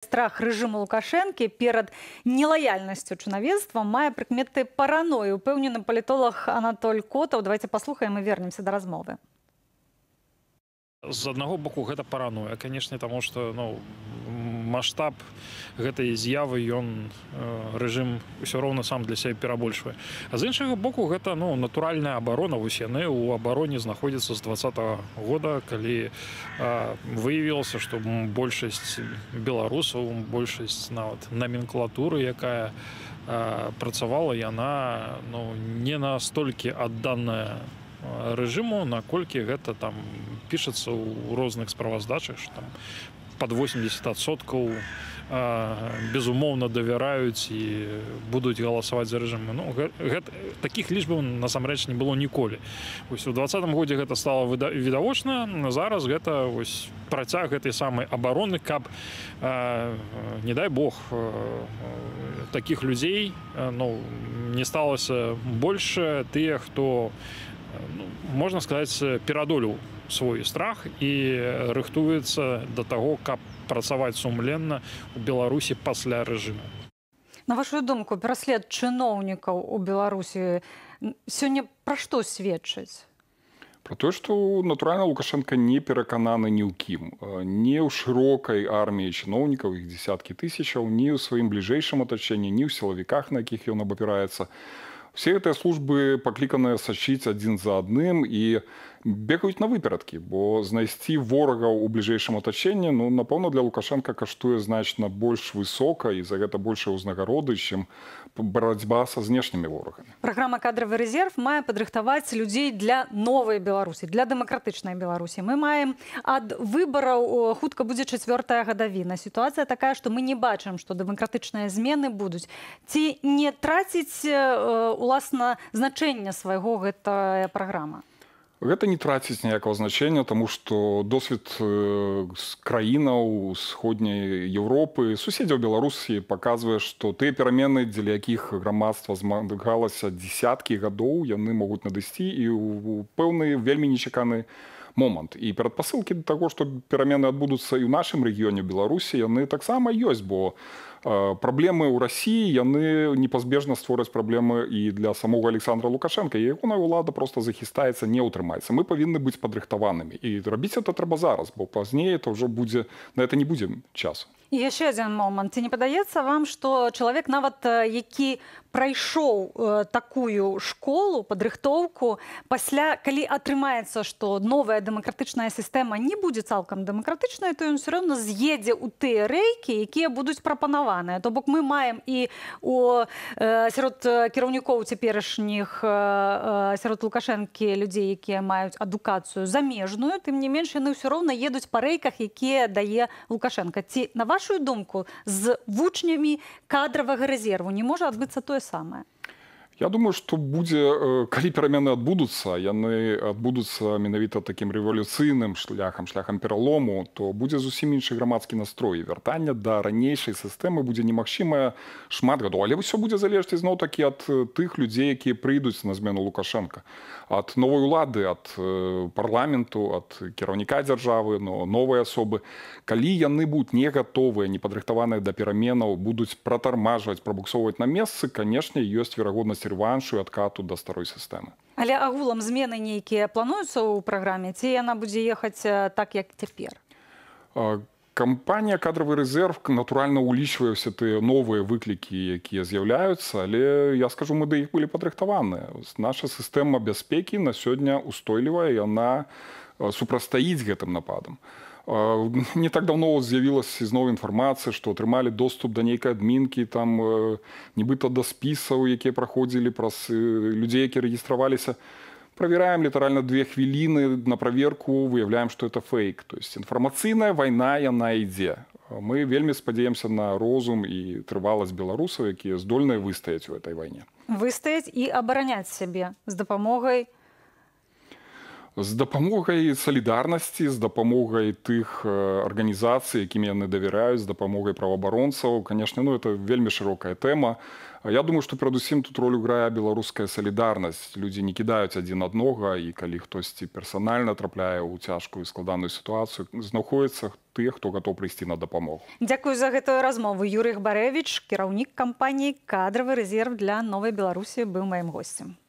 Страх рэжыму Лукашэнкі перад нелаяльнасцю чынавецтва мае прыкметы параноі. Упэўнены палітолог Анатоль Котаў. Давайте паслухаем і вернемся да размовы. З аднаго боку гэта параноя, канешне, таму што маштаб гэтай з'явы ён рэжым усё роўна сам для сябе перабольшвае. А з іншага боку гэта натуральная абарона. Вось яны ў абароне знаходзяцца з 2020 года, калі выявілася, што большасць беларусаў, большасць нават наменклатуры, якая працавала, яна не настолькі адданая рэжыму, наколькі гэта там пішацца ў розных справаздачах, што там пад 80% безумоўна давяраюць і будуць галасаваць за рэжым. Такіх лічбаў насамрэч не было ніколі. Вось у 2020 годзе гэта стала відавочна, зараз гэта працяг гэтай самай абароны, каб, не дай Бог, такіх людзей не сталася больше, тыя, хто, можна сказаць, перадолеў свой страх і рыхтуецца да таго, каб працаваць сумленна ў Беларусі пасля рэжыму. На вашу думку, пераслед чыноўнікаў у Беларусі сёння пра што сведчыць? Про тое, што, натуральна, Лукашенко не перакананы ні ў кім. Ні ў шырокай арміі чыноўнікаў, іх дзесяткі тысячаў, ні ў сваім бліжэйшым атачэнні, ні ў сілавіках, на якіх ён абапіраецца. Все гэтыя службы пакліканыя сачыць адзін за адным і бегаюць на выперадкі, бо знайсці ворагаў у бліжэйшым атачэнні, напэўна, для Лукашенка каштуе значна больш высока і за гэта большыя ўзнагароды, чым барацьба са знешнімі ворагамі. Праграма «Кадравы рэзерв» мае падрыхтаваць людзей для новай Беларусі, для дэмакратычнай Беларусі. Мы маем ад выбараў, хутка будзе 4-я гадавіна. Сітуацыя такая, што мы не бачым, што дэмакратычныя змены будуць. Ці не траціць, уласна, значэння свайго гэтая праграма? Гэта не траціць ніякага значэння, таму што досвед краінаў усходняй Еўропы, суседзяў Беларусі паказвае, што тыя перамены, дзеля якіх грамадства змагалася дзесяткі гадоў, яны могуць надысці і ў пэўны вельмі нечаканы момант. І перадпасылкі да таго, што перамены адбудуцца і ў нашым рэгіёне Беларусі, яны таксама ёсць, бо праблемы ў Расіі, яны непазбежна створаць праблемы і для самога Александра Лукашенка. І ягоная ўлада проста захістаецца, не ўтрымаецца. Мы павінны быць падрыхтаванымі. І рабіць это трэба зараз, бо пазней это ўжо будзе, на это не будзе часу. І яшчэ адзін момант. Ці не падаецца вам, што чалавек, нават які прайшоў такую школу, падрыхтоўку, пасля, калі атрымаецца, што новая дэмакратычная сістэма не будзе цалкам дэмакратычнай, то ён усё роўна з'едзе ў тыя рэйкі, якія будуць прапанаваныя. То бок мы маем і сярод кіраўнікоў цяперашніх, сярод Лукашэнкі людзей, якія маюць адукацыю замежную, тым не менш яны ўсё роўна едуць па рэйках, якія дае Лукашенка. Ці, на вашу думку, з вучнямі кадравага рэзерву не можа адбыцца тое самае? Я думаю, што будзе, калі перамены адбудуцца, яны адбудуцца менавіта такім рэвалюцыйным шляхам пералому, то будзе зусім іншы грамадскі настрой. Вяртанне да ранейшай сістэмы будзе немагчымае шмат гадоў. Але ўсё будзе залежаць зноў-такі ад тых людзей, якія прыйдуць на змену Лукашенка. Ад новай улады, ад парламенту, ад кіраўніка дзяржавы, новай асобы. Калі яны будуць не гатовыя, не падрыхтаваныя да пераменаў, будуць пратармажваць, прабуксоўваць на месцы, канешне, ёсць верагоднасць рэваншу і адкату да старой сістэмы. Але агулам змены нейкія плануюцца ў праграме, ці яна будзе ехаць так, як цяпер? Кампанія «Кадравы рэзерв» натуральна ўлічвае ўсе тыя новыя выклікі, якія з'яўляюцца, але я скажу, мы да іх былі падрыхтаваныя. Наша сістэма бяспекі на сёння устойлівая, яна супрацьстаіць гэтым нападам. Не так давно з'явілася зноў інфармацыя, што атрымалі доступ да нейкай адмінкі, там нібыта да спісаў, якія праходзілі праз людзей, якія рэгістраваліся. Проверяем літаральна 2 хвіліны на праверку, выяўляем, што это фейк. То есть інфармацыйная вайна, яна ідзе. Мы вельмі спадзяемся на розум і трываласць беларусаў, якія здольныя выстаяць у этой вайне. Выстаяць і абараняць сябе з дапамогай З дапамогай салідарнасці, з дапамогай тых арганізацый, якімі яны давяраюць, з дапамогай праваабаронцаў. Канешне, ну, это вельмі шырокая тэма. Я думаю, што перадусім тут ролю грае беларуская салідарнасць. Людзі не кідаюць адзін аднога, і калі хтосьці персанальна трапляе ў цяжкую і складаную сітуацыю, знаходзяцца тыя, хто гатоў прыйсці на дапамогу. Дзякую за гэтую размову. Юрый Гбарэвіч, кіраўнік кампаніі «Кадравы рэзерв для Новай Беларусі», быў маім госцем.